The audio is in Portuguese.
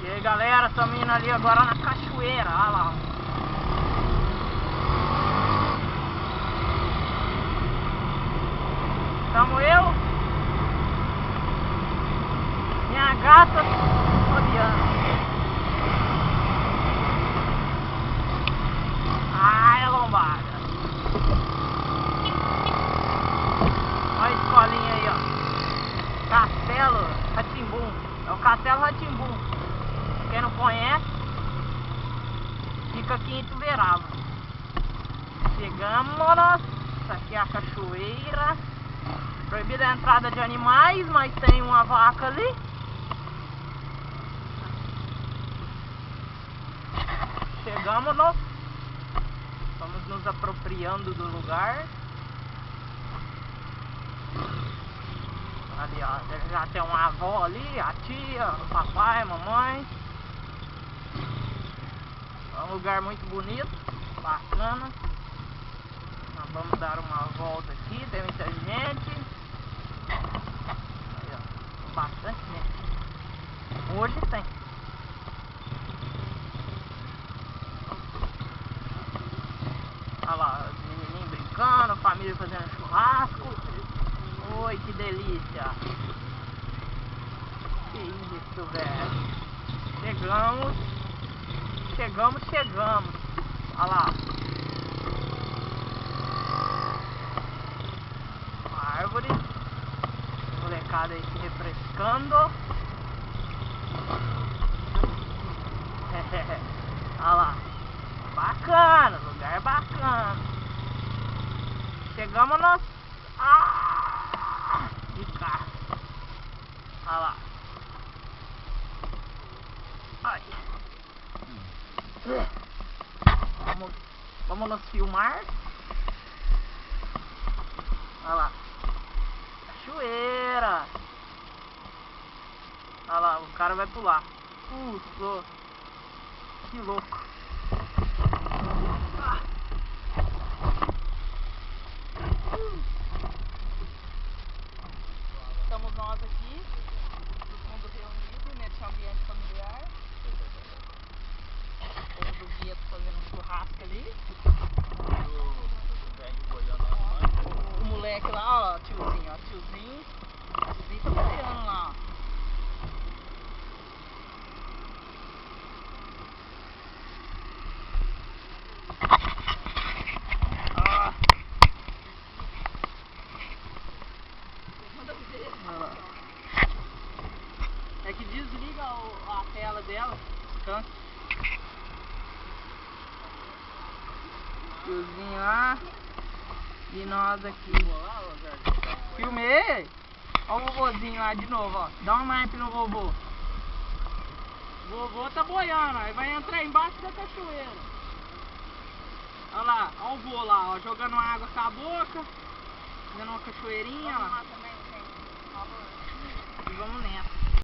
E aí galera, estamos indo ali agora na cachoeira, olha lá. Estamos eu, minha gata, Fabiana. Ai, a lombada. Olha a escolinha aí, ó. Castelo Rá-Tim-Bum. É o Castelo Rá-Tim-Bum. Quem não conhece, fica aqui em Ituverava. Chegamos, essa aqui é a cachoeira. Proibida a entrada de animais, mas tem uma vaca ali. Chegamos, estamos nos apropriando do lugar. Ali, ó, já tem uma avó ali, a tia, o papai, a mamãe. É um lugar muito bonito, bacana. Nós vamos dar uma volta aqui, tem muita gente. Aí, ó, bastante gente. Hoje tem. Olha lá, os menininhos brincando, a família fazendo churrasco. Oi, que delícia! Que isso, velho! Chegamos! Olha lá! Uma árvore, molecada aí se refrescando. Olha lá! Bacana, lugar bacana! Chegamos de carro. Olha lá. Ai. Vamos nos filmar. Olha lá. Cachoeira. Olha lá, o cara vai pular. Que louco. Estamos nós aqui, todo mundo reunido nesse ambiente familiar. O povo do gueto fazendo um churrasco ali. O moleque lá, ó, tiozinho tá boiando lá, ó. É que desliga a tela dela, cansa. Tiozinho lá e nós aqui. Filmei! Olha o vovozinho lá de novo, ó. Dá um naipe no vovô. O vovô tá boiando, aí vai entrar embaixo da cachoeira. Olha lá, olha o vô lá, ó, jogando água com a boca, fazendo uma cachoeirinha, ó. E vamos nessa.